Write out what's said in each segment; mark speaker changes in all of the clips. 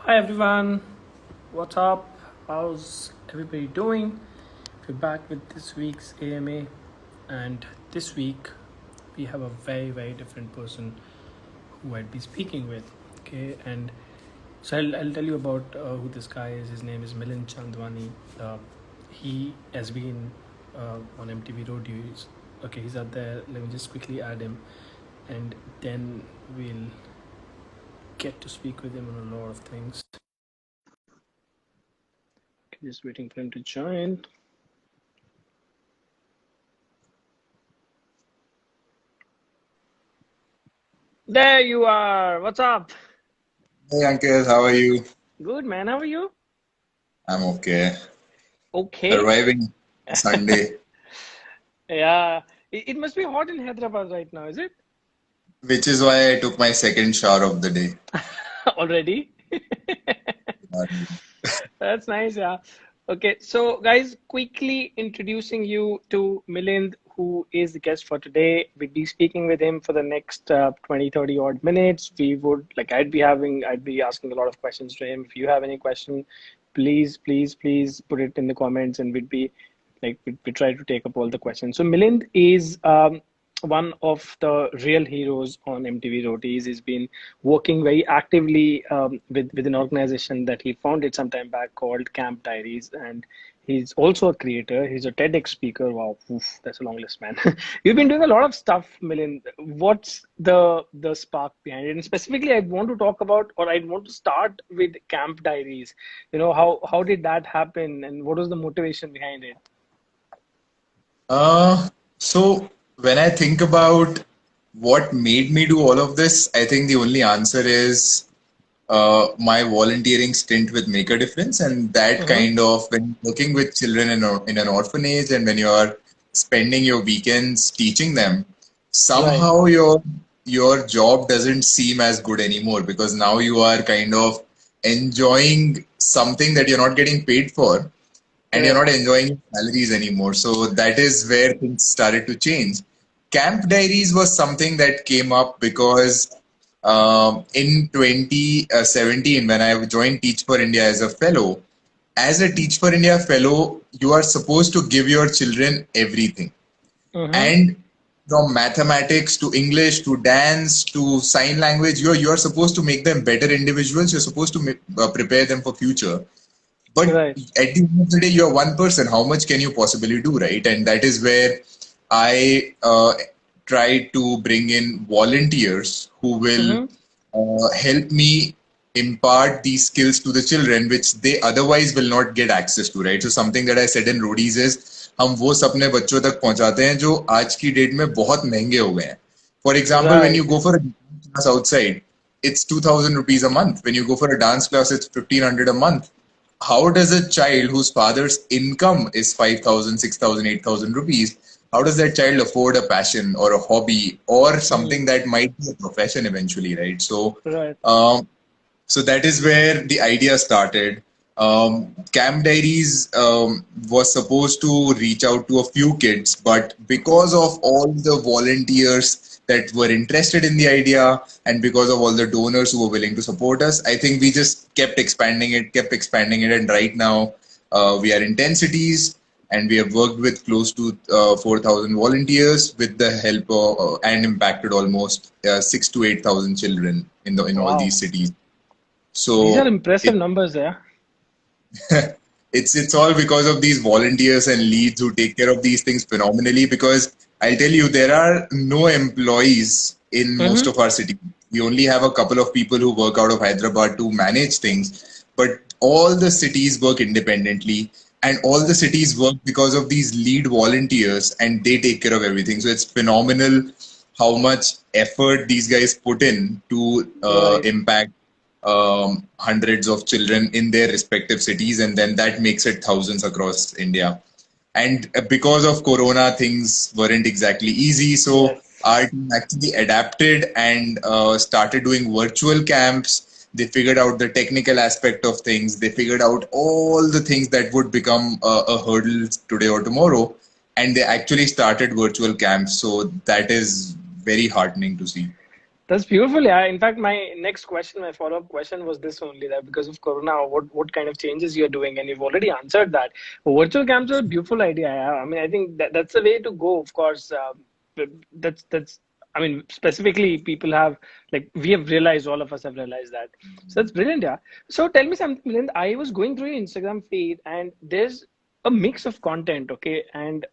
Speaker 1: Hi everyone, what's up? How's everybody doing? We're back with this week's AMA, and this week we have a very different person who I'd be speaking with. Okay, and so I'll tell you about who this guy is. His name is Milind Chandwani. He has been on MTV Roadies. Okay, he's out there. Let me just quickly add him, and then we'll get to speak with him on a lot of things. Just waiting for him to join. There you are. What's up?
Speaker 2: Hey Ankit, how are you?
Speaker 1: Good, man. How are you?
Speaker 2: I'm okay.
Speaker 1: Okay.
Speaker 2: Surviving Sunday,
Speaker 1: Yeah. It must be hot in Hyderabad right now, is it?
Speaker 2: which is why I took my second shower of the day.
Speaker 1: Already?
Speaker 2: Uh,
Speaker 1: That's nice, yeah. Okay, so guys, quickly introducing you to Milind, who is the guest for today. We'd be speaking with him for the next 20, 30 odd minutes. We would, like, I'd be asking a lot of questions to him. If you have any question, please put it in the comments and we try to take up all the questions. So Milind is one of the real heroes on MTV Roadies. He's been working very actively with an organization that he founded some time back called Camp Diaries, and he's also a creator. He's a TEDx speaker. Wow, oof, that's a long list, man. You've been doing a lot of stuff, Milind. What's the spark behind it? And specifically, I want to talk about, or I want to start with Camp Diaries. You know, how did that happen, and what was the motivation behind it?
Speaker 2: uh, so when I think about what made me do all of this, I think the only answer is my volunteering stint with Make a Difference, and that
Speaker 1: Mm-hmm.
Speaker 2: kind of when working with children in an orphanage, and when you are spending your weekends teaching them,
Speaker 1: Right.
Speaker 2: somehow your job doesn't seem as good anymore because now you are kind of enjoying something that you're not getting paid for, and you're not
Speaker 1: Correct.
Speaker 2: enjoying salaries anymore. So that is where things started to change. Camp Diaries was something that came up because in 2017, when I joined Teach for India as a Teach for India fellow, you are supposed to give your children everything.
Speaker 1: Mm-hmm.
Speaker 2: And from mathematics to English to dance to sign language, you're supposed to make them better individuals. You're supposed to prepare them for future. But
Speaker 1: Right.
Speaker 2: at the end of the day, you're one person. How much can you possibly do, right? And that is where I try to bring in volunteers who will
Speaker 1: Mm-hmm.
Speaker 2: help me impart these skills to the children, which they otherwise will not get access to, right? So something that I said in Roadies is हम वो सपने बच्चों तक पहुंचाते हैं जो आज की डेट में बहुत महंगे हो गए हैं. For example, when you
Speaker 1: Right.
Speaker 2: go for a class outside, it's 2,000 rupees a month. When you go for a dance class, it's 1,500 a month. How does a child whose father's income is 5,000, 6,000, 8,000 rupees, how does that child afford a passion or a hobby or something
Speaker 1: Mm.
Speaker 2: that might be a profession eventually, right?
Speaker 1: Right.
Speaker 2: Um, so that is where the idea started. Camp Diaries was supposed to reach out to a few kids, but because of all the volunteers that were interested in the idea and because of all the donors who were willing to support us, I think we just kept expanding it, and right now we are in 10 cities. And we have worked with close to 4,000 volunteers with the help of, and impacted almost 6 to 8,000 children in all
Speaker 1: Wow.
Speaker 2: these cities.
Speaker 1: These are
Speaker 2: So
Speaker 1: impressive
Speaker 2: it,
Speaker 1: numbers there.
Speaker 2: it's all because of these volunteers and leads who take care of these things phenomenally. Because I'll tell you, there are no employees in most
Speaker 1: Mm-hmm.
Speaker 2: of our cities. We only have a couple of people who work out of Hyderabad to manage things, but all the cities work independently, and all the
Speaker 1: Right.
Speaker 2: cities work because of these lead volunteers, and they take care of everything. So it's phenomenal how much effort these guys put in to
Speaker 1: Right.
Speaker 2: impact hundreds of children in their respective cities, and then that makes it thousands across India. And because of Corona, things weren't exactly easy, so
Speaker 1: Yes.
Speaker 2: our team actually adapted and started doing virtual camps. They figured out the technical aspect of things. They figured out all the things that would become a hurdle today or tomorrow, and they actually started virtual camps. So that is very heartening to see.
Speaker 1: That's beautiful. Yeah. In fact, my next question, my follow-up question was this only, that because of Corona, what kind of changes you're doing, and you've already answered that. Virtual camps are a beautiful idea. Yeah. I mean, I think that's the way to go. Of course, but that's. I mean, specifically, people have, like, we have realized, all of us have realized that. So that's brilliant. Yeah. So tell me something, Milind. I was going through your Instagram feed, and there's a mix of content. Okay, and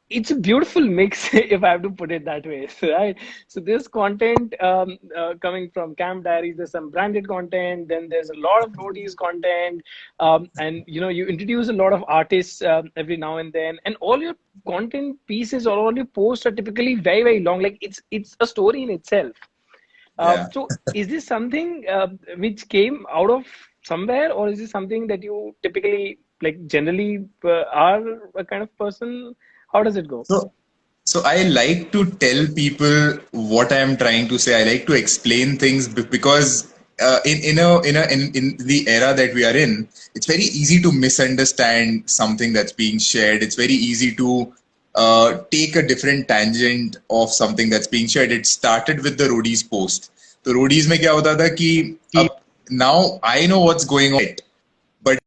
Speaker 1: it's a beautiful mix, if I have to put it that way, right? So there's content coming from Camp Diaries. There's some branded content. Then there's a lot of roadies content, and you introduce a lot of artists every now and then. And all your content pieces or all your posts are typically very very long. Like it's a story in itself.
Speaker 2: Yeah.
Speaker 1: So is this something which came out of somewhere, or is this something that you typically, like, generally are a kind of person? How does it go?
Speaker 2: So, so I like to tell people what I am trying to say. I like to explain things because in the era that we are in, it's very easy to misunderstand something that's being shared. It's very easy to take a different tangent of something that's being shared. It started with the Roadies post. तो Roadies में क्या होता था कि अब now I know what's going on, but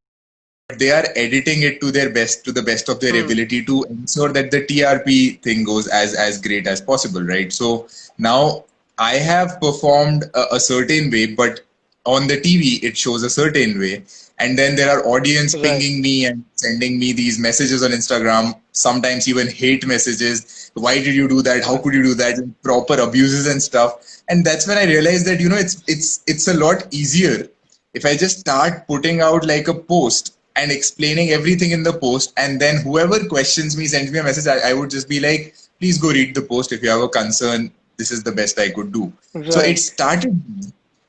Speaker 2: they are editing it to their best, to the best of their
Speaker 1: Hmm.
Speaker 2: ability to ensure that the TRP thing goes as great as possible, right? So now I have performed a certain way, but on the TV it shows a certain way, and then there are audience
Speaker 1: Right.
Speaker 2: pinging me and sending me these messages on Instagram, sometimes even hate messages. Why did you do that? How could you do that? Proper abuses and stuff. And that's when I realized that it's a lot easier if I just start putting out like a post and explaining everything in the post, and then whoever questions me, sends me a message, I would just be like, please go read the post. If you have a concern, this is the best I could do. So it
Speaker 1: Right.
Speaker 2: started,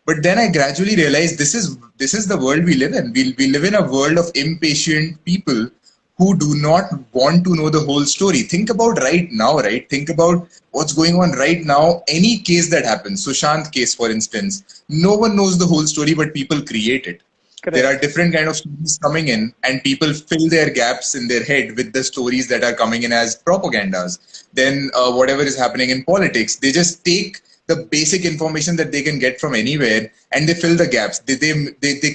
Speaker 2: but then I gradually realized this is the world we live in. We live in a world of impatient people who do not want to know the whole story. Think about right now, right? Think about what's going on right now. Any case that happens, Sushant case, for instance, no one knows the whole story, but people create it. There are
Speaker 1: Correct.
Speaker 2: different kind of stories coming in, and people fill their gaps in their head with the stories that are coming in as propagandas. Then whatever is happening in politics, they just take the basic information that they can get from anywhere and they fill the gaps. They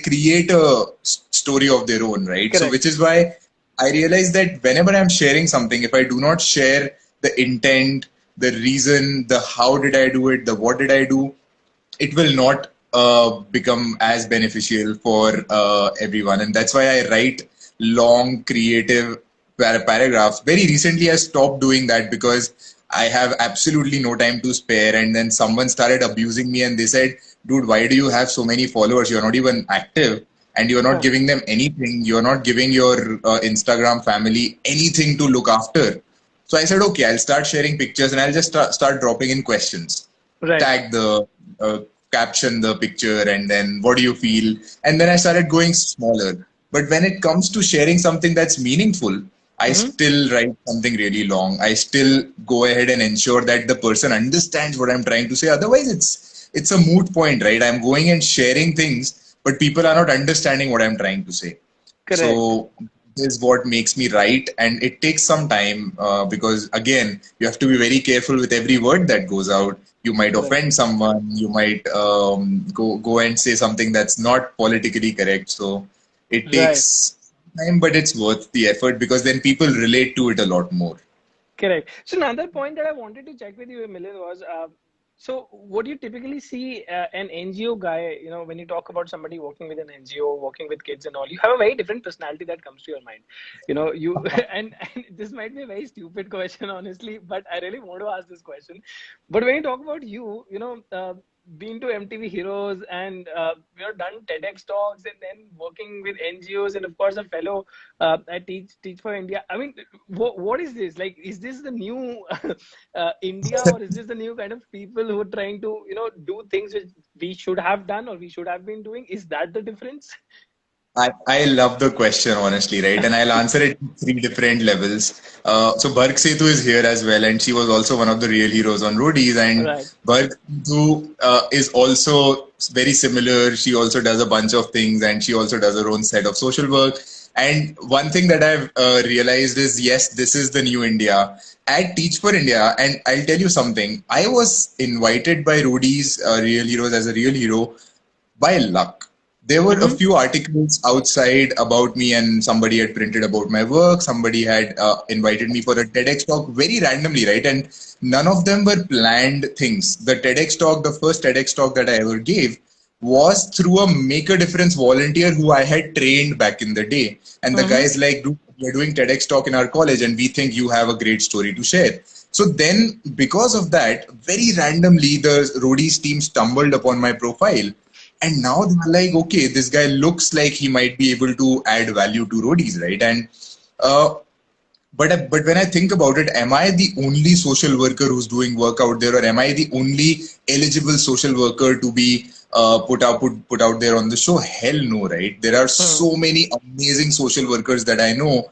Speaker 2: create a story of their own, right? So which
Speaker 1: Correct.
Speaker 2: is why I realize that whenever I'm sharing something, if I do not share the intent, the reason, the how did I do it, the what did I do, it will not become as beneficial for everyone. And that's why I write long, creative paragraphs. Very recently, I stopped doing that because I have absolutely no time to spare. And then someone started abusing me and they said, dude, why do you have so many followers? You're not even active and you're not
Speaker 1: Huh.
Speaker 2: giving them anything. You're not giving your Instagram family anything to look after. So I said, okay, I'll start sharing pictures and I'll just start dropping in questions,
Speaker 1: Right.
Speaker 2: tag the uh, caption the picture, and then what do you feel, and then I started going smaller. But when it comes to sharing something that's meaningful, I
Speaker 1: Hmm.
Speaker 2: still write something really long. I still go ahead and ensure that the person understands what I'm trying to say. Otherwise it's a moot point, right? I'm going and sharing things, but people are not understanding what I'm trying to say.
Speaker 1: Correct.
Speaker 2: So this is what makes me write, and it takes some time because again, you have to be very careful with every word that goes out. You might
Speaker 1: Correct.
Speaker 2: offend someone. You might go and say something that's not politically correct. So it
Speaker 1: Right.
Speaker 2: takes time, but it's worth the effort because then people relate to it a lot more.
Speaker 1: Correct. So another point that I wanted to check with you, Milind, was so what do you typically see an NGO guy, when you talk about somebody working with an NGO, working with kids and all, you have a very different personality that comes to your mind. You and this might be a very stupid question, honestly, but I really want to ask this question. But when you talk about been to MTV Heroes and done TEDx talks and then working with NGOs and of course a fellow at Teach for India. I mean, what is this? Like, is this the new India, or is this the new kind of people who are trying to, do things which we should have done or we should have been doing? Is that the difference?
Speaker 2: I love the question, honestly, right? And I'll answer it in three different levels. So Bark Setu is here as well, and she was also one of the real heroes on Roadies. And
Speaker 1: Right.
Speaker 2: Bark Setu is also very similar. She also does a bunch of things, and she also does her own set of social work. And one thing that I've realized is, yes, this is the new India. At Teach for India, and I'll tell you something. I was invited by Roadies, Real Heroes, as a real hero by luck. There were a
Speaker 1: Mm-hmm.
Speaker 2: few articles outside about me, and somebody had printed about my work. Somebody had invited me for a TEDx talk very randomly, right? And none of them were planned things. The TEDx talk, the first TEDx talk that I ever gave, was through a Make a Difference volunteer who I had trained back in the day. And the
Speaker 1: Mm-hmm.
Speaker 2: guy's like, dude, we're doing TEDx talk in our college, and we think you have a great story to share. So then, because of that, very randomly, the Roadies team stumbled upon my profile, and now they're like, okay, this guy looks like he might be able to add value to roadies, right? And uh, but when I think about it, am I the only social worker who's doing work out there, or am I the only eligible social worker to be put out there on the show? Hell no, right? There are
Speaker 1: Hmm.
Speaker 2: so many amazing social workers that I know.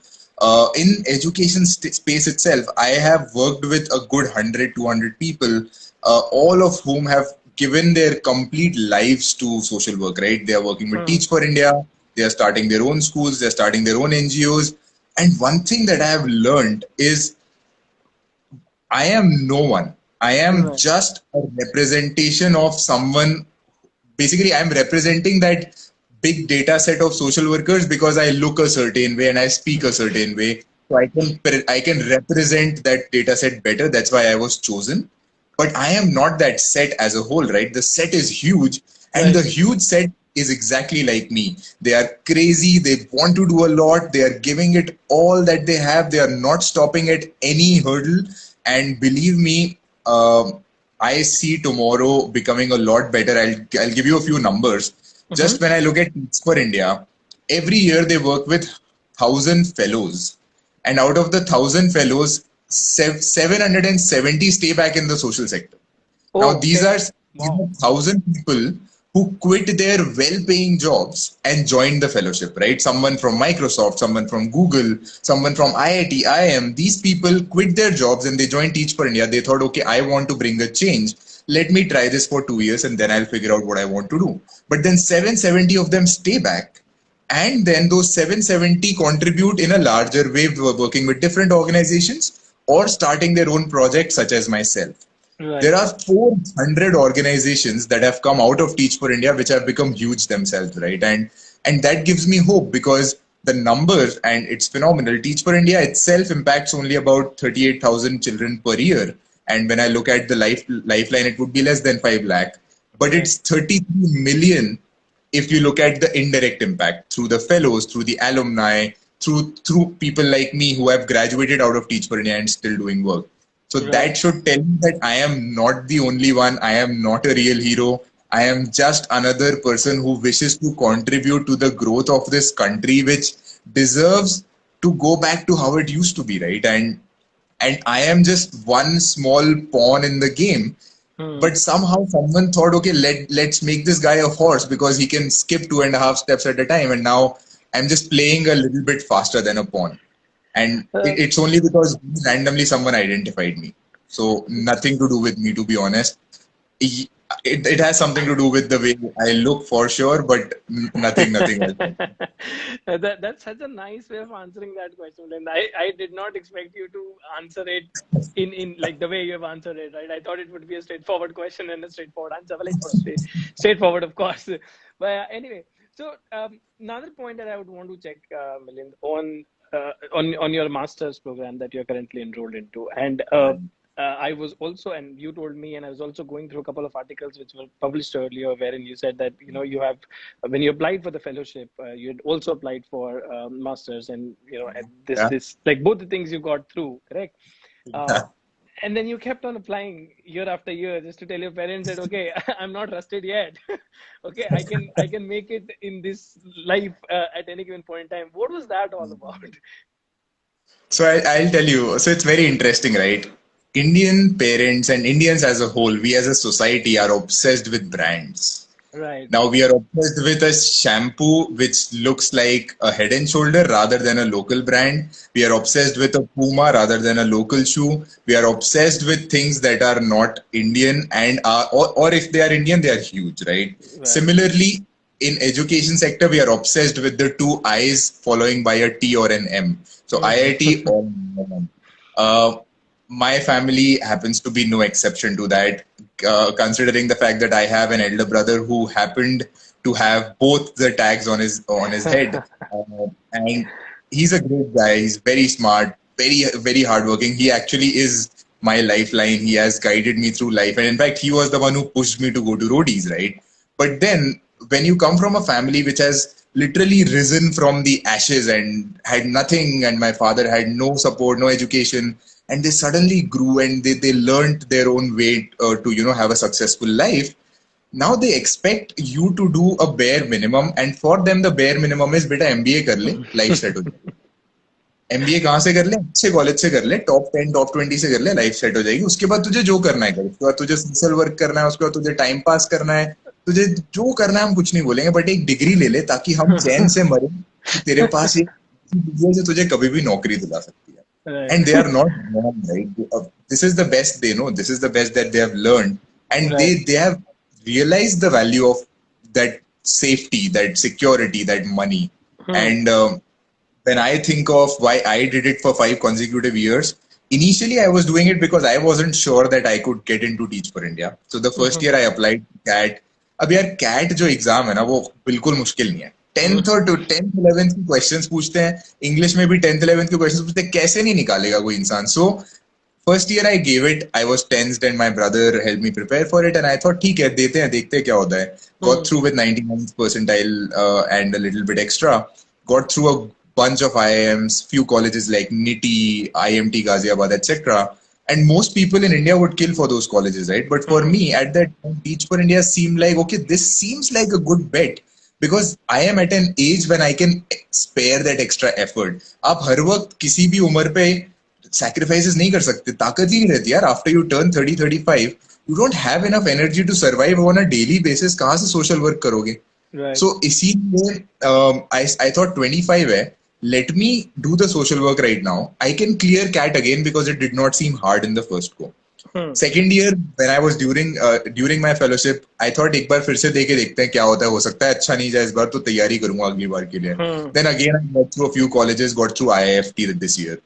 Speaker 2: In education space itself, I have worked with a good 100, 200 people, all of whom have given their complete lives to social work, right? They are working with
Speaker 1: Hmm.
Speaker 2: Teach for India. They are starting their own schools. They're starting their own NGOs. And one thing that I have learned is I am no one. I am
Speaker 1: Right.
Speaker 2: just a representation of someone. Basically, I'm representing that big data set of social workers because I look a certain way and I speak a certain way. So I can represent that data set better. That's why I was chosen. But I am not that set as a whole, right? The set is huge, and the
Speaker 1: Right.
Speaker 2: huge set is exactly like me. They are crazy. They want to do a lot. They are giving it all that they have. They are not stopping at any hurdle. And believe me, I see tomorrow becoming a lot better. I'll give you a few numbers.
Speaker 1: Mm-hmm.
Speaker 2: Just when I look at Teach for India, every year they work with 1,000 fellows, and out of the 1,000 fellows, 770 stay back in the social sector. Now,
Speaker 1: Oh, okay.
Speaker 2: these are
Speaker 1: Wow.
Speaker 2: 1,000 people who quit their well-paying jobs and joined the fellowship, right? Someone from Microsoft, someone from Google, someone from IIT, IIM. These people quit their jobs and they joined Teach for India. They thought, okay, I want to bring a change. Let me try this for 2 years and then I'll figure out what I want to do. But then 770 of them stay back, and then those 770 contribute in a larger way, working with different organizations or starting their own projects, such as myself. There
Speaker 1: Right.
Speaker 2: are 400 organizations that have come out of Teach for India which have become huge themselves, right? And that gives me hope because the numbers, and it's phenomenal. Teach for India itself impacts only about 38,000 children per year, and when I look at the lifeline, it would be less than 5 lakh, but
Speaker 1: Right.
Speaker 2: it's 33 million if you look at the indirect impact through the fellows, through the alumni, through people like me who have graduated out of Teach for India and still doing work. So
Speaker 1: Right.
Speaker 2: that should tell you that I am not the only one. I am not a real hero. I am just another person who wishes to contribute to the growth of this country, which deserves to go back to how it used to be, right? And I am just one small pawn in the game.
Speaker 1: Hmm.
Speaker 2: But somehow someone thought, okay, let's make this guy a horse because he can skip 2.5 steps at a time. And now I'm just playing a little bit faster than a pawn. And
Speaker 1: Uh,
Speaker 2: it's only because randomly someone identified me. So nothing to do with me, to be honest. It, it has something to do with the way I look for sure, but nothing else.
Speaker 1: that's such a nice way of answering that question. And I did not expect you to answer it in like the way you have answered it, right? I thought it would be a straightforward question and a straightforward answer. Well, it was straightforward, of course. But anyway, so another point that I would want to check, Milind, on your master's program that you're currently enrolled into, and I was also, and you told me, and I was also going through a couple of articles which were published earlier, wherein you said that you have, when you applied for the fellowship, you had also applied for masters, and at
Speaker 2: Yeah.
Speaker 1: this like both the things you got through, correct? Uh,
Speaker 2: Yeah.
Speaker 1: and then you kept on applying year after year just to tell your parents that okay, I'm not rusted yet. Okay, I can make it in this life at any given point in time. What was that all about?
Speaker 2: So I'll tell you. So it's very interesting, right? Indian parents and Indians as a whole, we as a society are obsessed with brands.
Speaker 1: Right.
Speaker 2: Now we are obsessed with a shampoo which looks like a Head and Shoulder rather than a local brand. We are obsessed with a Puma rather than a local shoe. We are obsessed with things that are not Indian and or if they are Indian, they are huge, right?
Speaker 1: Right.
Speaker 2: Similarly, in education sector, we are obsessed with the two I's following by a T or an M. So IIT or M. Uh, my family happens to be no exception to that, considering the fact that I have an elder brother who happened to have both the tags on his head, and he's a great guy. He's very smart, very hardworking. He actually is my lifeline. He has guided me through life, and in fact, he was the one who pushed me to go to Roadies, right? But then, when you come from a family which has literally risen from the ashes and had nothing, and my father had no support, no education, and they suddenly grew and they learned their own way to have a successful life. Now they expect you to do a bare minimum, and for them the bare minimum is beta MBA कर ले, life set हो जाएगी. MBA कहाँ से कर ले, अच्छे college से कर ले, टॉप 10 टॉप 20 से कर ले, लाइफ सेट हो जाएगी. उसके बाद तुझे जो करना है कर, उसके बाद तुझे सोशल वर्क करना है, उसके बाद तुझे टाइम पास करना है, तुझे जो करना है हम कुछ नहीं बोलेंगे, बट एक डिग्री ले ले ताकि हम चैन से मरे कि तेरे पास एक डिग्री से तुझे कभी भी नौकरी दिला सकती है.
Speaker 1: Right.
Speaker 2: And they are not wrong, right? This is the best they know. This is the best that they have learned, and
Speaker 1: Right.
Speaker 2: they have realized the value of that safety, that security, that money. And when I think of why I did it for 5 consecutive years, initially I was doing it because I wasn't sure that I could get into Teach for India. So the first year I applied CAT. अब यार CAT जो exam है ना वो बिल्कुल मुश्किल नहीं है. 10th और 10th 11th की क्वेश्चंस पूछते हैं, इंग्लिश में भी 10th 11th के क्वेश्चंस पूछते हैं, कैसे नहीं निकालेगा कोई इंसान. सो first year I gave it, I was tensed and my brother helped me prepare for it, and I thought ठीक है देते हैं देखते हैं क्या होता है. Got through with 99th percentile and a little bit extra. Got through a bunch of IIMs, few colleges like NITI, IMT Ghaziabad, etc. And most people in India would kill for those colleges, right? But for me, at that time, Teach for India seemed like, okay, this seems like a good bet because I am at an age when I can spare that extra effort. आप हर वक्त किसी भी उम्र पे sacrifices नहीं कर सकते, ताकत ही नहीं रहती यार. After you turn 30-35, you don't have enough energy to survive on a daily basis. कहाँ से social work करोगे?
Speaker 1: Right.
Speaker 2: So इसीलिए I thought 25 है. Let me do the social work right now. I can clear CAT again because it did not seem hard in the first go. Second year, when I was during my fellowship, I thought एक बार फिर से देके देखते हैं क्या होता है. हो सकता है अच्छा नहीं जाए इस बार, तो तैयारी करूंगा अगली बार के लिए. Then again, I got through a few colleges, got through IIFT this year.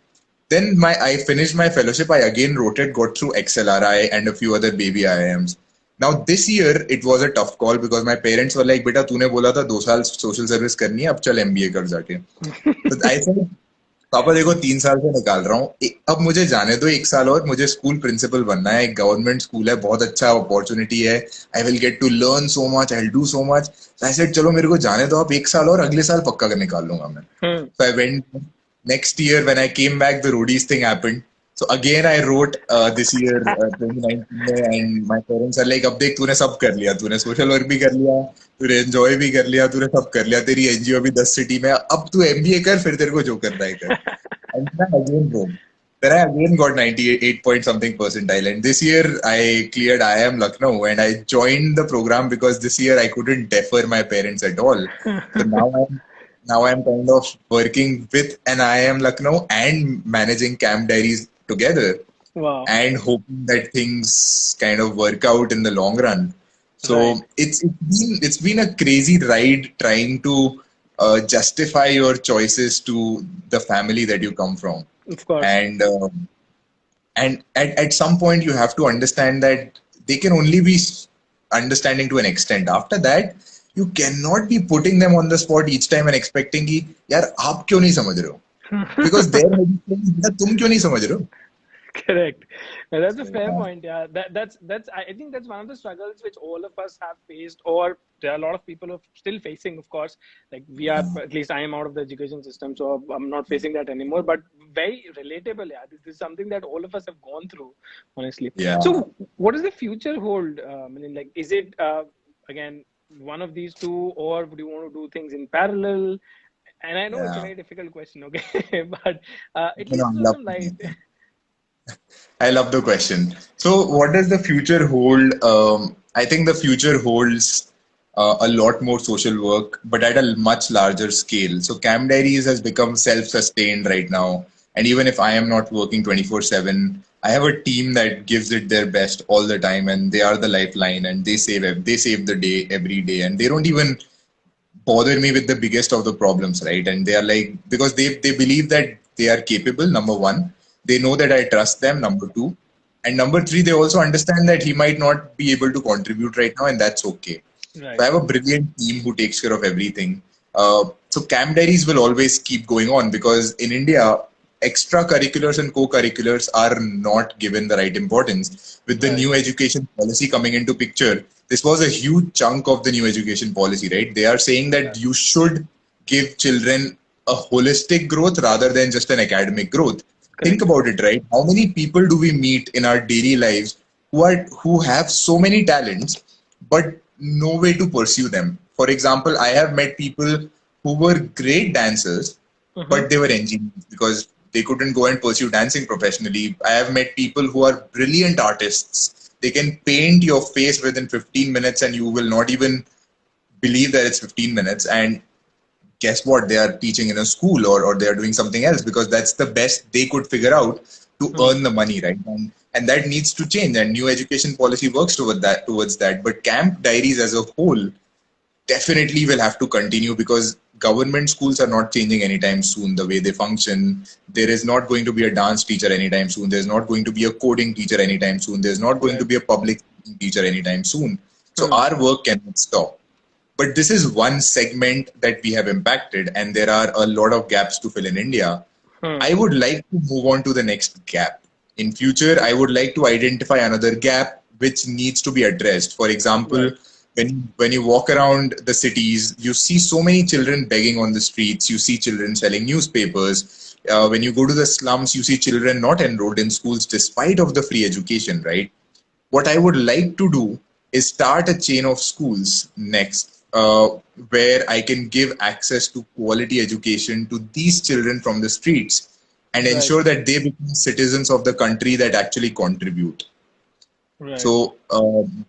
Speaker 2: Then I finished my fellowship. I again wrote it, got through XLRI and a few other baby IIMs. Now this year it was a tough call because my parents were like, बेटा तूने बोला था 2 साल social service करनी है, अब चल MBA कर जाके. But I said, पापा देखो 3 साल से निकाल रहा हूँ, अब मुझे जाने दो 1 साल और. मुझे स्कूल प्रिंसिपल बनना है, एक गवर्नमेंट स्कूल है, बहुत अच्छा अपॉर्चुनिटी है. I will get to learn so much, I will do so much. I said चलो मेरे को जाने दो आप 1 साल और, अगले साल पक्का कर निकाल लूंगा मैं. So I went. Next year when I came back, the Roadies thing happened. So again I wrote this year 2019 में, and my parents are like, अब देख तूने सब कर लिया, तूने सोशल वर्क भी कर लिया, तूने एंजॉय भी कर लिया, तूने सब कर लिया, तेरी एनजीओ भी 10 सिटी में, अब तू एमबीए कर, फिर तेरे को जो करना है कर. And then I again wrote. Then I again got 98 point something percentile, and this year I cleared IIM Lucknow, and I joined the program because this year I couldn't defer my parents at all. So now I'm kind of working with an IIM Lucknow and managing Camp Diaries together.
Speaker 1: Wow.
Speaker 2: And hoping that things kind of work out in the long run. So
Speaker 1: Right.
Speaker 2: it's been a crazy ride trying to justify your choices to the family that you come from.
Speaker 1: Of course.
Speaker 2: And at some point you have to understand that they can only be understanding to an extent. After that, you cannot be putting them on the spot each time and expecting कि यार आप क्यों नहीं समझ रहे हो? Because their meditation, तुम क्यों नहीं समझ रहे हो?
Speaker 1: Correct. Now, that's a fair point. Yeah, that's. I think that's one of the struggles which all of us have faced, or there are a lot of people who are still facing. Of course, like we are. At least I am out of the education system, so I'm not facing that anymore. But very relatable. Yeah, this is something that all of us have gone through. Honestly.
Speaker 2: Yeah.
Speaker 1: So, what does the future hold? I mean, like, is it again one of these two, or would you want to do things in parallel? And I know it's a very difficult question. Okay, but at least throw some light.
Speaker 2: I love the question. So, what does the future hold? I think the future holds a lot more social work, but at a much larger scale. So, Camp Diaries has become self-sustained right now. And even if I am not working 24/7, I have a team that gives it their best all the time, and they are the lifeline, and they save the day every day. And they don't even bother me with the biggest of the problems, right? And they are like, because they believe that they are capable, number one. They know that I trust them, number two. And number three, they also understand that he might not be able to contribute right now, and that's okay. So I
Speaker 1: Right.
Speaker 2: have a brilliant team who takes care of everything. So Camp Diaries will always keep going on because in India, extracurriculars and co-curriculars are not given the right importance. With the
Speaker 1: Right.
Speaker 2: new education policy coming into picture, this was a huge chunk of the new education policy, right? They are saying
Speaker 1: Yeah.
Speaker 2: that you should give children a holistic growth rather than just an academic growth. Think
Speaker 1: Correct.
Speaker 2: about it, right? How many people do we meet in our daily lives who have so many talents but no way to pursue them? For example, I have met people who were great dancers,
Speaker 1: Mm-hmm.
Speaker 2: but they were engineers because they couldn't go and pursue dancing professionally. I have met people who are brilliant artists. They can paint your face within 15 minutes and you will not even believe that it's 15 minutes. And guess what? They are teaching in a school or they are doing something else because that's the best they could figure out to
Speaker 1: Hmm.
Speaker 2: earn the money, right? And that needs to change. And new education policy works towards that. But Camp Diaries as a whole definitely will have to continue because government schools are not changing anytime soon the way they function. There is not going to be a dance teacher anytime soon. There's not going to be a coding teacher anytime soon. There's not going to
Speaker 1: Right.
Speaker 2: be a public speaking teacher anytime soon. So
Speaker 1: Hmm.
Speaker 2: our work cannot stop. But this is one segment that we have impacted, and there are a lot of gaps to fill in India.
Speaker 1: Hmm.
Speaker 2: I would like to move on to the next gap. In future, I would like to identify another gap which needs to be addressed. For example,
Speaker 1: Right.
Speaker 2: when you walk around the cities, you see so many children begging on the streets. You see children selling newspapers. When you go to the slums, you see children not enrolled in schools despite of the free education, right? What I would like to do is start a chain of schools next, where I can give access to quality education to these children from the streets and
Speaker 1: Right.
Speaker 2: ensure that they become citizens of the country that actually contribute.
Speaker 1: Right.
Speaker 2: So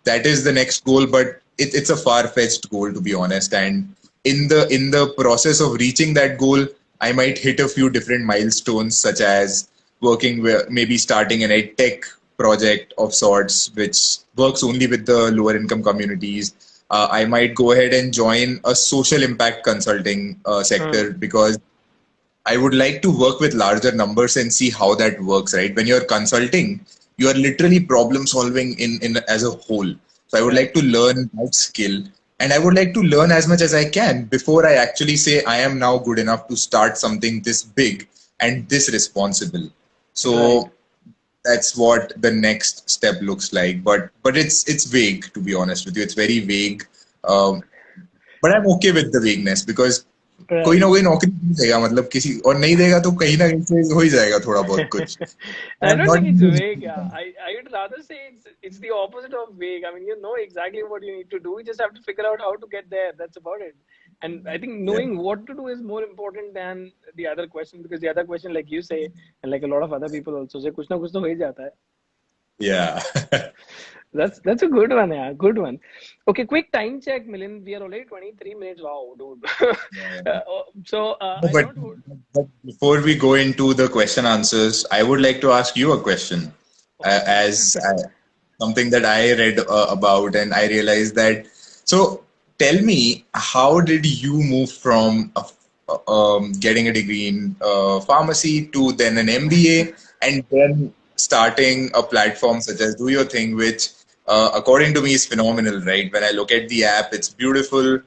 Speaker 2: that is the next goal, but it's a far-fetched goal to be honest. And in the process of reaching that goal, I might hit a few different milestones, such as working with maybe starting an ed tech project of sorts, which works only with the lower income communities. I might go ahead and join a social impact consulting
Speaker 1: Hmm.
Speaker 2: sector because I would like to work with larger numbers and see how that works, right? When you're consulting, you are literally problem solving in as a whole. So I would
Speaker 1: Right.
Speaker 2: like to learn that skill and I would like to learn as much as I can before I actually say I am now good enough to start something this big and this responsible.
Speaker 1: Right.
Speaker 2: So that's what the next step looks like. But it's vague to be honest with you. It's very vague. Um, but I'm okay with the vagueness because कोई
Speaker 1: Right.
Speaker 2: ना कोई नौकरी मिल जाएगा मतलब किसी और नहीं देगा तो कहीं ना कहीं से हो ही जाएगा थोड़ा बहुत कुछ.
Speaker 1: I
Speaker 2: I'm
Speaker 1: don't
Speaker 2: not
Speaker 1: think it's
Speaker 2: into
Speaker 1: vague. Yeah. I would rather say it's the opposite of vague. I mean, you know exactly what you need to do. You just have to figure out how to get there. That's about it. And I think
Speaker 2: yeah,
Speaker 1: knowing what to do is more important than the other question because the other question, like you say, and like a lot of other people also say, कुछ ना कुछ तो हो ही जाता है.
Speaker 2: yeah.
Speaker 1: That's a good one, yeah. Good one. Okay, quick time check, Milind. We are already 23 minutes. Wow, dude.
Speaker 2: No,
Speaker 1: I
Speaker 2: but,
Speaker 1: don't.
Speaker 2: but before we go into the question answers, I would like to ask you a question.
Speaker 1: Oh.
Speaker 2: As something that I read about, and I realized that. So, tell me, how did you move from getting a degree in pharmacy to then an MBA, and then starting a platform such as Do Your Thing, which, according to me, is phenomenal, right? When I look at the app, it's beautiful.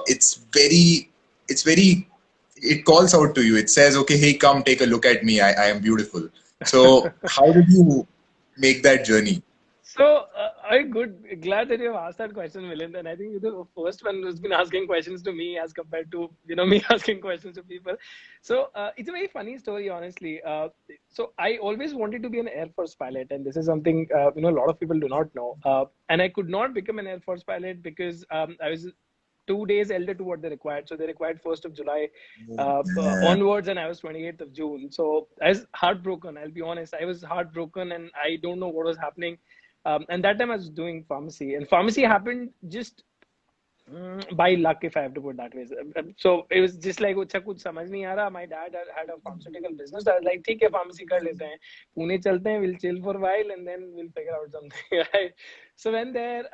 Speaker 2: It's very it calls out to you. It says, okay, hey, come take a look at me. I am beautiful. So how did you make that journey?
Speaker 1: So, I good. Glad that you have asked that question, Milind. And I think you're the first one who's been asking questions to me as compared to me asking questions to people. So, it's a very funny story, honestly. So, I always wanted to be an Air Force pilot, and this is something a lot of people do not know. And I could not become an Air Force pilot because I was 2 days elder to what they required. So they required 1st of July
Speaker 2: Yeah.
Speaker 1: onwards, and I was 28th of June. So I was heartbroken. I'll be honest. I was heartbroken, and I don't know what was happening. And that time I was doing pharmacy, and pharmacy happened just By luck, if I have to put that way. So it was just like, अच्छा कुछ समझ नहीं आ रहा. My dad had a pharmaceutical business. I was like, ठीक है, pharmacy कर लेते हैं. पुणे चलते हैं. We'll chill for a while and then we'll figure out something, right? So when there,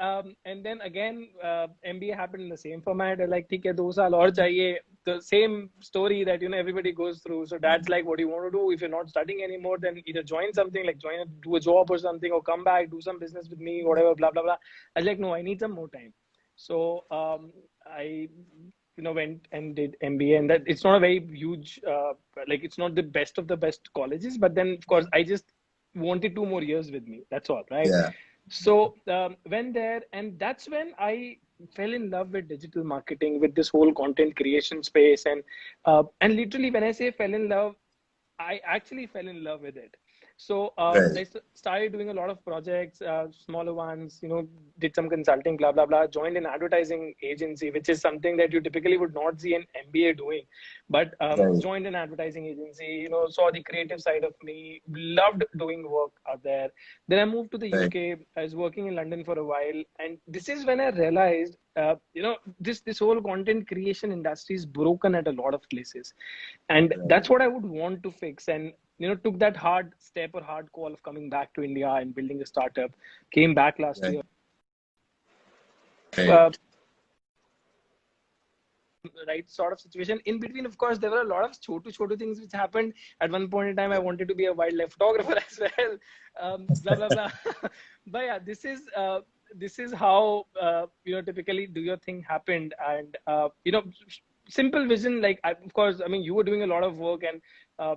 Speaker 1: and then again, MBA happened in the same format. Like, ठीक है, 2 साल और चाहिए. The same story that everybody goes through. So dad's like, what do you want to do? If you're not studying anymore, then either join something, like do a job or something, or come back, do some business with me, whatever, blah blah blah. I was like, no, I need some more time. So I went and did MBA, and that it's not a very huge like it's not the best of the best colleges, but then of course I just wanted 2 more years with me. That's all, right?
Speaker 2: Yeah.
Speaker 1: So went there, and that's when I fell in love with digital marketing, with this whole content creation space, and literally when I say fell in love, I actually fell in love with it. So
Speaker 2: Right.
Speaker 1: I started doing a lot of projects, smaller ones, did some consulting, blah, blah, blah, joined an advertising agency, which is something that you typically would not see an MBA doing. But
Speaker 2: Right.
Speaker 1: joined an advertising agency, saw the creative side of me, loved doing work out there. Then I moved to the
Speaker 2: Right.
Speaker 1: UK. I was working in London for a while. And this is when I realized, this whole content creation industry is broken at a lot of places. And
Speaker 2: Right.
Speaker 1: that's what I would want to fix. And took that hard step or hard call of coming back to India and building a startup. Came back last year.
Speaker 2: Right.
Speaker 1: Right sort of situation. In between, of course, there were a lot of chotu things which happened. At one point in time, I wanted to be a wildlife photographer as well. Blah blah blah. But yeah, this is how typically do your thing happened. And simple vision. Like of course, I mean, you were doing a lot of work, and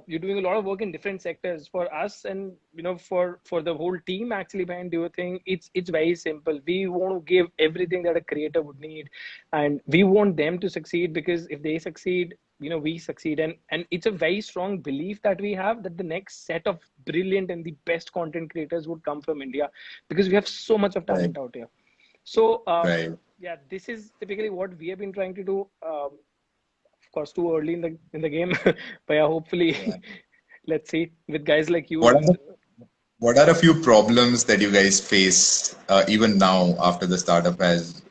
Speaker 1: you're doing a lot of work in different sectors. For us, and for the whole team actually behind your thing, it's very simple. We want to give everything that a creator would need, and we want them to succeed, because if they succeed, we succeed. And it's a very strong belief that we have, that the next set of brilliant and the best content creators would come from India, because we have so much of
Speaker 2: Right.
Speaker 1: talent out here. So
Speaker 2: Right.
Speaker 1: yeah, this is typically what we have been trying to do. Of course, too early in the game, but yeah,
Speaker 2: Yeah.
Speaker 1: hopefully, let's see, with guys like you.
Speaker 2: What are
Speaker 1: And
Speaker 2: the what are a few problems that you guys face even now after the startup has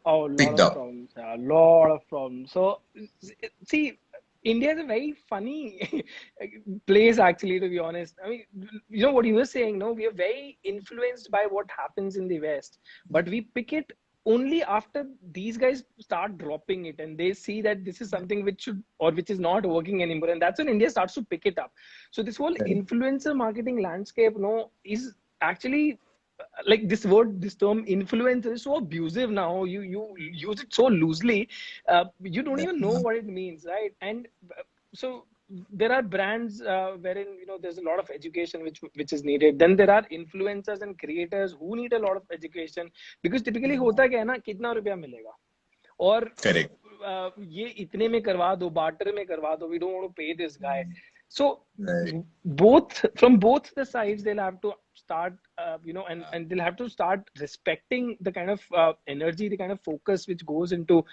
Speaker 1: oh, a lot
Speaker 2: picked
Speaker 1: of
Speaker 2: up?
Speaker 1: problems. A lot of problems. So, see, India is a very funny place, actually, to be honest. I mean, what you were saying, no, we are very influenced by what happens in the West, but we pick it only after these guys start dropping it and they see that this is something which should, or which is not working anymore. And that's when India starts to pick it up. So, this whole
Speaker 2: Right.
Speaker 1: influencer marketing landscape, no, is actually like this term influencer is so abusive now. You use it so loosely, you don't even know what it means, right? And so there are brands wherein there's a lot of education which is needed. Then there are influencers and creators who need a lot of education, because typically hota kya hai na, kitna rupiya milega, और
Speaker 2: Correct.
Speaker 1: ये इतने में करवा दो, barter में करवा दो, we don't want to pay this guy. So
Speaker 2: Right.
Speaker 1: from both the sides, they'll have to start, and they'll have to start respecting the kind of energy, the kind of focus which goes into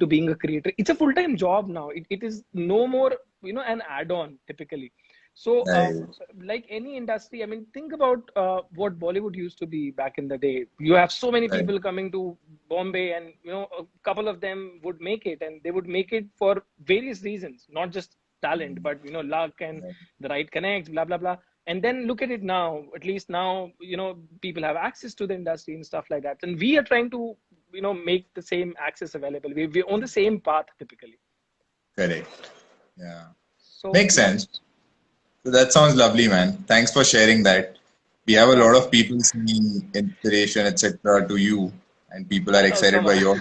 Speaker 1: being a creator. It's a full-time job now. It is no more, an add-on typically. So,
Speaker 2: Right.
Speaker 1: like any industry, I mean, think about what Bollywood used to be back in the day. You have so many
Speaker 2: Right.
Speaker 1: people coming to Bombay, and a couple of them would make it, and they would make it for various reasons, not just talent, but luck and
Speaker 2: Right.
Speaker 1: the right connects, blah blah blah. And then look at it now. At least now, people have access to the industry and stuff like that. And we are trying to, make the same access available. We're on the same path typically.
Speaker 2: Correct. Yeah.
Speaker 1: So
Speaker 2: Makes
Speaker 1: yeah,
Speaker 2: sense. So that sounds lovely, man. Thanks for sharing that. We
Speaker 1: yeah,
Speaker 2: have a
Speaker 1: no
Speaker 2: lot of
Speaker 1: problem.
Speaker 2: people seeing inspiration, etc., to you, and people are
Speaker 1: Oh,
Speaker 2: excited
Speaker 1: come
Speaker 2: by
Speaker 1: on.
Speaker 2: your.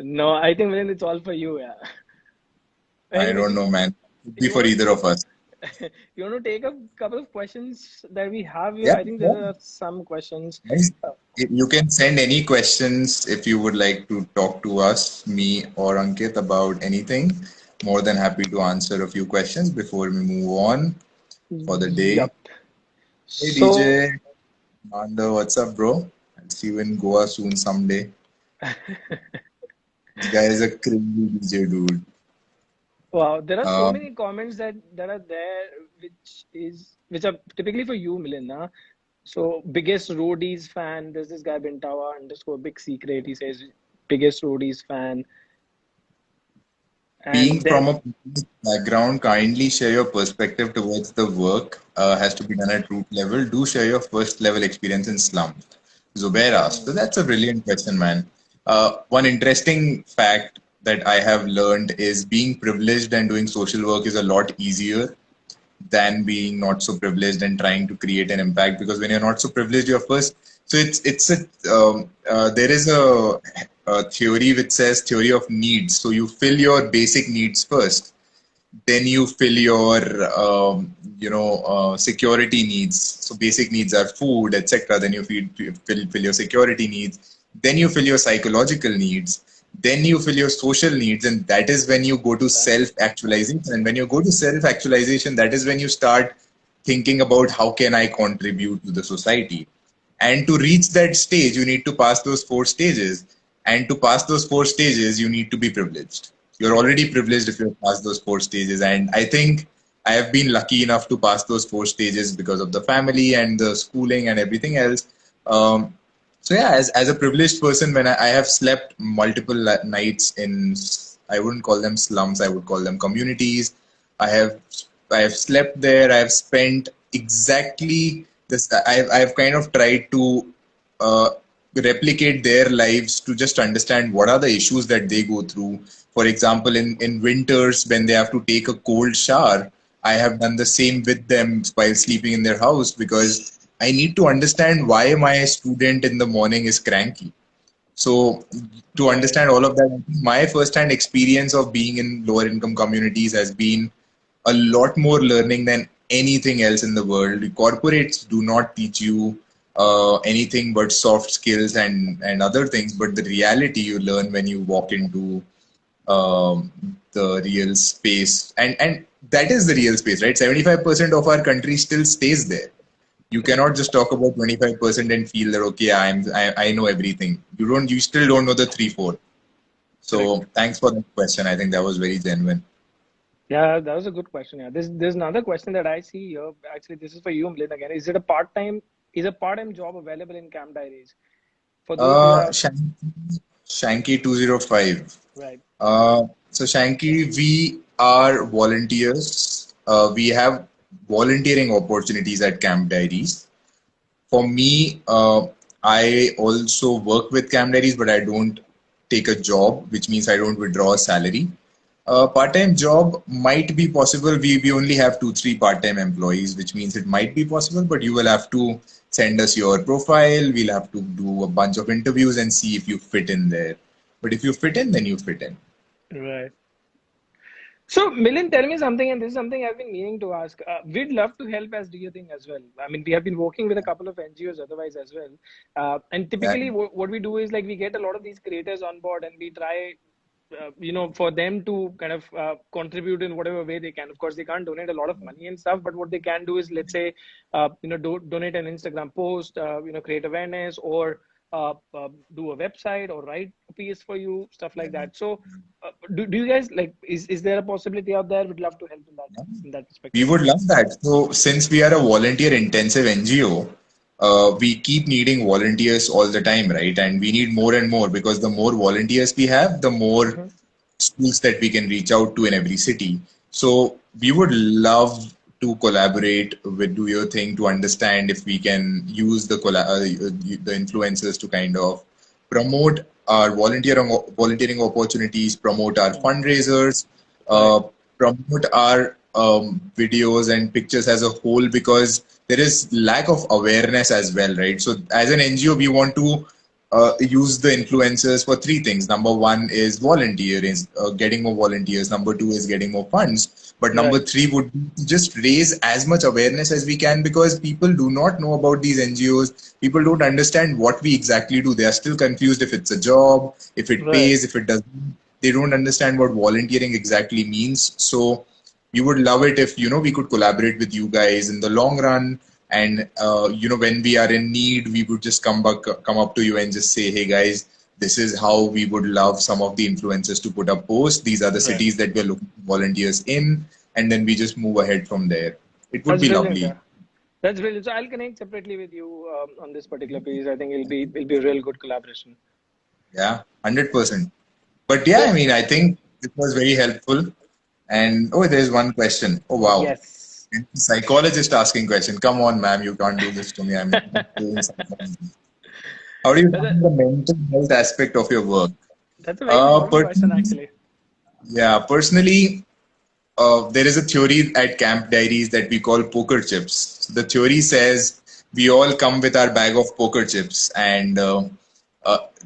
Speaker 1: No, I think Milind, it's all for you. Yeah.
Speaker 2: I
Speaker 1: Anyways,
Speaker 2: don't know, man. Could be
Speaker 1: you
Speaker 2: for
Speaker 1: want
Speaker 2: either of us.
Speaker 1: to you want to take a couple of questions that we have here?
Speaker 2: Yeah.
Speaker 1: I think
Speaker 2: Yeah.
Speaker 1: there are some questions.
Speaker 2: Nice.
Speaker 1: Uh,
Speaker 2: You can send any questions if you would like to talk to us, me or Ankit, about anything. More than happy to answer a few questions before we move on for the day.
Speaker 1: Yep.
Speaker 2: Hey
Speaker 1: So,
Speaker 2: DJ, Nanda, what's up, bro? I'll see you in Goa soon someday. This guy is a crazy DJ, dude.
Speaker 1: wow, there are so
Speaker 2: Um,
Speaker 1: many comments that are there, which are typically for you, Milind. Huh? So biggest Roadies fan. There's this guy Bintawa underscore big secret. He says biggest Roadies fan.
Speaker 2: Being
Speaker 1: And
Speaker 2: from
Speaker 1: then
Speaker 2: a business background, kindly share your perspective towards the work has to be done at root level. Do share your first level experience in slums. Zubair asked. So that's a brilliant question, man. One interesting fact that I have learned is being privileged and doing social work is a lot easier than being not so privileged and trying to create an impact, because when you're not so privileged you're first. So it's a there is a theory which says theory of needs. So you fill your basic needs first, then you fill your security needs. So basic needs are food, etc. Then you fill your security needs, then you fill your psychological needs, then you fill your social needs, and that is when you go to self actualization. And when you go to self actualization, that is when you start thinking about how can I contribute to the society. And to reach that stage, you need to pass those four stages. And to pass those four stages, you need to be privileged. You're
Speaker 1: right,
Speaker 2: already privileged if you've passed those four stages. And I think I have been lucky enough to pass those four stages because of the family and the schooling and everything else. Um, so yeah, as a privileged person, when I have slept multiple nights in, I wouldn't call them slums, I would call them communities. I have I have slept there. I have spent exactly this. I've kind of tried to uh, replicate their lives to just understand what are the issues that they go through. For example, in winters when they have to take a cold shower, I have done the same with them while sleeping in their house, because I need to understand why my student in the morning is cranky. So to
Speaker 1: right.
Speaker 2: understand all of that, my first-hand experience of being in lower income communities has been a lot more learning than anything else in the world. Corporates do not teach you anything but soft skills and other things, but the reality you learn when you walk into the real space, and that is the real space, right? 75% of our country still stays there. You
Speaker 1: Correct.
Speaker 2: cannot just talk about 25% and feel that okay, I know everything. You still don't know the 3 4.
Speaker 1: Correct.
Speaker 2: So thanks for that question. I think that was very genuine.
Speaker 1: Yeah, that was a good question. Yeah, there's another question that I see here. Actually, this is for you, Milind, again. Is a part-time job available in Camp Diaries for those who have,
Speaker 2: Shanky 205.
Speaker 1: right?
Speaker 2: So Shanky, we are volunteers. We have volunteering opportunities at Camp Diaries. For me, I also work with Camp Diaries, but I don't take a job, which means I don't withdraw a salary. Part-time job might be possible. We only have 2 3 part-time employees, which means it might be possible, but you will have to send us your profile. We'll have to do a bunch of interviews and see if you fit in there. But if you fit in, then you fit in.
Speaker 1: Right. So, Milind, tell me something, and this is something I've been meaning to ask. We'd love to help as Do You Think as well. I mean, we have been working with a couple of NGOs otherwise as well. And typically,
Speaker 2: And
Speaker 1: what we do is like we get a lot of these creators on board and we try, for them to kind of contribute in whatever way they can. Of course, they can't donate a lot of money and stuff, but what they can do is, let's say, donate an Instagram post, create awareness, or do a website or write a piece for you, stuff like that. So, do you guys like is there a possibility out there? Would love to help in that
Speaker 2: we
Speaker 1: perspective.
Speaker 2: would love that. So, since we are a volunteer intensive NGO, we keep needing volunteers all the time, right? And we need more and more, because the more volunteers we have, the more
Speaker 1: Hmm.
Speaker 2: schools that we can reach out to in every city. So, we would love to collaborate with Do Your Thing to understand if we can use the influencers to kind of promote our volunteering opportunities, promote our
Speaker 1: Hmm.
Speaker 2: fundraisers,
Speaker 1: Right,
Speaker 2: uh, promote our videos and pictures as a whole, because there is lack of awareness as well, right? So as an NGO, we want to use the influencers for three things. Number one is volunteering, getting more volunteers. Number two is getting more funds. But number
Speaker 1: right,
Speaker 2: three would be to just raise as much awareness as we can, because people do not know about these NGOs. People don't understand what we exactly do. They are still confused if it's a job, if it
Speaker 1: right.
Speaker 2: pays, if it doesn't. They don't understand what volunteering exactly means. So we would love it if we could collaborate with you guys in the long run. And when we are in need, we would just come up to you and just say, hey guys, this is how we would love some of the influencers to put up posts. These are the
Speaker 1: Right.
Speaker 2: cities that we're looking for volunteers in, and then we just move ahead from there. It would
Speaker 1: That's
Speaker 2: be
Speaker 1: brilliant.
Speaker 2: lovely.
Speaker 1: Yeah. That's brilliant. So I'll connect separately with you on this particular piece. I think it'll be a real good collaboration.
Speaker 2: Yeah, 100%. But yeah, I
Speaker 1: So
Speaker 2: mean, I think it was very helpful. And oh, there's one question. Oh, wow.
Speaker 1: yes,
Speaker 2: Psychologist asking question. Come on, ma'am, you can't do this to me. I'm doing psychology. How do you
Speaker 1: that's a,
Speaker 2: handle the mental health aspect of your work?
Speaker 1: that's a very important question
Speaker 2: Personally,
Speaker 1: actually.
Speaker 2: yeah, personally, there is a theory at Camp Diaries that we call poker chips. So the theory says we all come with our bag of poker chips, and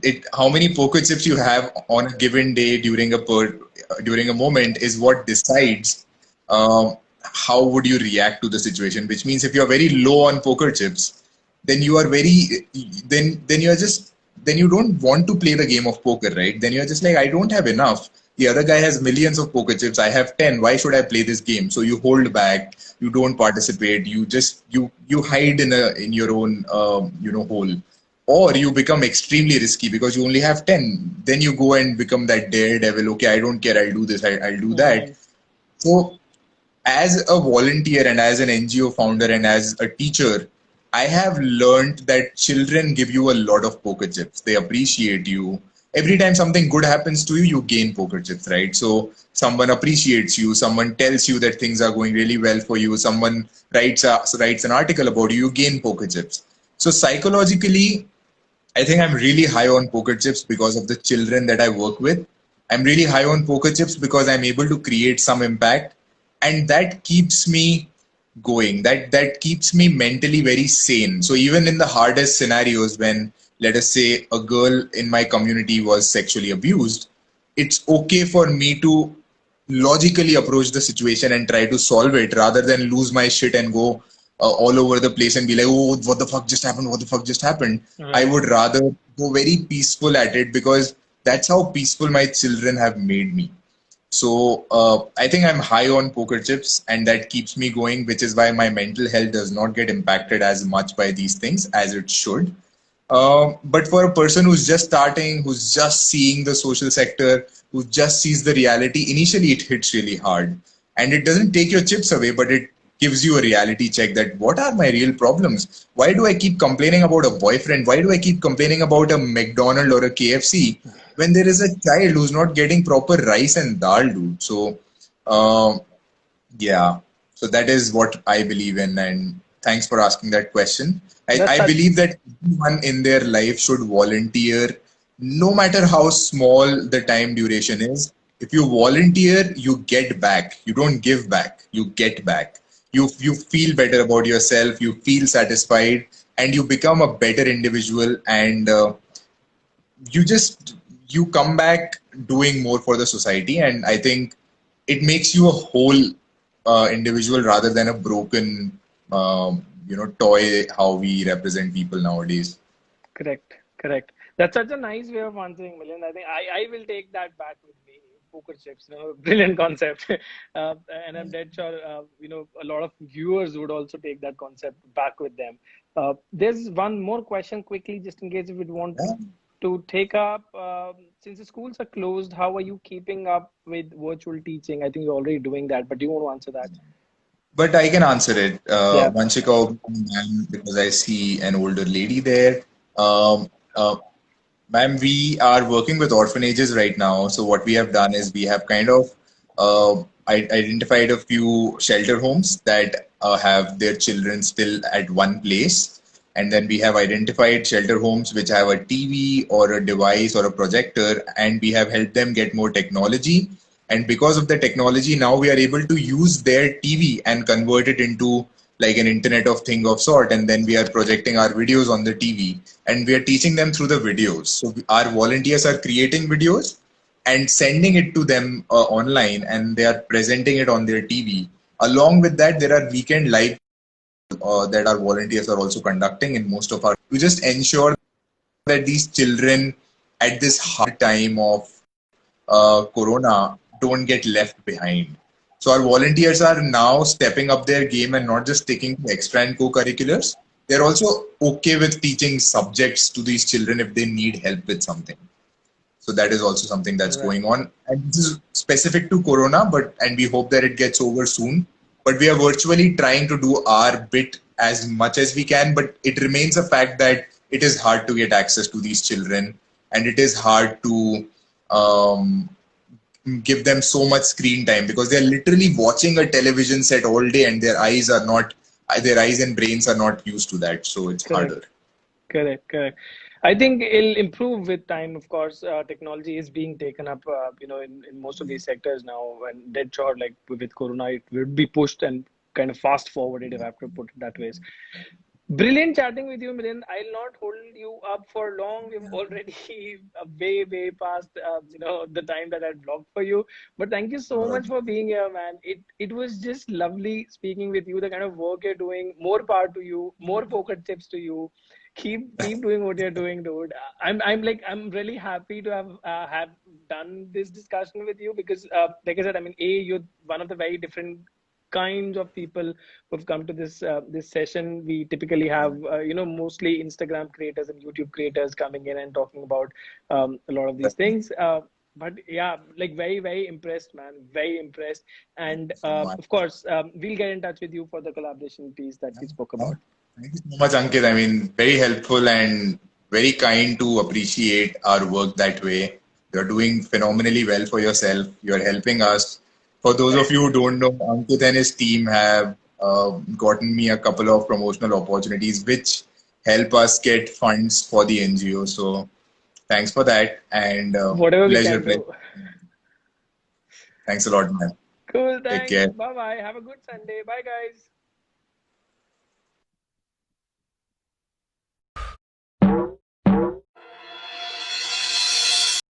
Speaker 2: it how many poker chips you have on a given day during a moment is what decides how would you react to the situation. Which means if you are very low on poker chips, then you are very then you're just then you don't want to play the game of poker, right? Then you're just like, I don't have enough. The other guy has millions of poker chips. I have 10. Why should I play this game? So you hold back. You don't participate. You hide in your own hole, or you become extremely risky because you only have 10. Then you go and become that daredevil. Okay, I don't care. I'll do this. I'll do that.
Speaker 1: Hmm.
Speaker 2: So as a volunteer and as an NGO founder and as a teacher, I have learned that children give you a lot of poker chips. They appreciate you. Every time something good happens to you, you gain poker chips, right? So someone appreciates you, someone tells you that things are going really well for you, someone writes an article about you, you gain poker chips. So psychologically, I think I'm really high on poker chips because of the children that I work with. I'm really high on poker chips because I'm able to create some impact, and that keeps me going. That keeps me mentally very sane. So even in the hardest scenarios, when let us say a girl in my community was sexually abused, it's okay for me to logically approach the situation and try to solve it rather than lose my shit and go all over the place and be like, oh, what the fuck just happened? What the fuck just happened? I
Speaker 1: Right.
Speaker 2: would rather go very peaceful at it because that's how peaceful my children have made me. So I think I'm high on poker chips, and that keeps me going, which is why my mental health does not get impacted as much by these things as it should. But for a person who's just starting, who's just seeing the social sector, who just sees the reality, initially it hits really hard. And it doesn't take your chips away, but it gives you a reality check that what are my real problems? Why do I keep complaining about a boyfriend? Why do I keep complaining about a McDonald's or a KFC when there is a child who's not getting proper rice and dal, dude? So, um, yeah, so that is what I believe in, and thanks for asking that question.
Speaker 1: That's
Speaker 2: I
Speaker 1: such.
Speaker 2: believe that everyone in their life should volunteer, no matter how small the time duration is. If you volunteer, you get back. You don't give back, you get back. You feel better about yourself, you feel satisfied, and you become a better individual, and you just you come back doing more for the society, and I think it makes you a whole individual rather than a broken toy, how we represent people nowadays.
Speaker 1: Correct, correct. That's such a nice way of answering, Milind. I think I will take that back with me. Poker chips, brilliant concept. And I'm dead sure, a lot of viewers would also take that concept back with them. There's one more question quickly, just in case if you want
Speaker 2: Yeah.
Speaker 1: to take up. Since the schools are closed, how are you keeping up with virtual teaching? I think you're already doing that, but do you want to answer that?
Speaker 2: But I can answer it.
Speaker 1: Yeah.
Speaker 2: Vanshika, ma'am, because I see an older lady there. Um, uh, Ma'am, we are working with orphanages right now. So what we have done is we have kind of identified a few shelter homes that have their children still at one place. And then we have identified shelter homes which have a TV or a device or a projector, and we have helped them get more technology. And because of the technology, now we are able to use their TV and convert it into like an internet of thing of sort, and then we are projecting our videos on the TV, and we are teaching them through the videos. So our volunteers are creating videos and sending it to them online, and they are presenting it on their TV. Along with that, there are weekend live that our volunteers are also conducting in most of our to just ensure that these children at this hard time of corona don't get left behind. So our volunteers are now stepping up their game and not just sticking to extra and co-curriculars. They're also okay with teaching subjects to these children if they need help with something. So that is also something that's
Speaker 1: Right.
Speaker 2: going on. And this is specific to corona, but and we hope that it gets over soon. But we are virtually trying to do our bit as much as we can, but it remains a fact that it is hard to get access to these children, and it is hard to um, give them so much screen time because they're literally watching a television set all day, and their eyes and brains are not used to that, so it's
Speaker 1: Correct.
Speaker 2: harder.
Speaker 1: Correct, correct. I think it'll improve with time. Of course, technology is being taken up, in most of these sectors now. And dead sure, like with Corona, it would be pushed and kind of fast forwarded, if I have to put it that way. Brilliant chatting with you, Milind. I'll not hold you up for long. We've already way, way past, the time that I'd blocked for you. But thank you so much for being here, man. It was just lovely speaking with you. The kind of work you're doing, more power to you, more poker tips to you. Keep doing what you're doing, dude. I'm really happy to have done this discussion with you because, like I said, I mean, you're one of the very different kinds of people who've come to this session. We typically have mostly Instagram creators and YouTube creators coming in and talking about a lot of these things. But yeah, like very very impressed, man. Very impressed.
Speaker 2: Thank
Speaker 1: And
Speaker 2: you so much.
Speaker 1: of course, we'll get in touch with you for the collaboration piece that we spoke about.
Speaker 2: Thank you so much, Ankit. I mean, very helpful and very kind to appreciate our work that way. You're doing phenomenally well for yourself. You're helping us. For those of you who don't know, Ankit and his team have gotten me a couple of promotional opportunities, which help us get funds for the NGO. So thanks for that, and
Speaker 1: Whatever we
Speaker 2: pleasure,
Speaker 1: can
Speaker 2: pleasure.
Speaker 1: do.
Speaker 2: Thanks a lot, man.
Speaker 1: Cool.
Speaker 2: Take
Speaker 1: Thanks.
Speaker 2: care.
Speaker 1: Bye bye. Have a good Sunday. Bye, guys.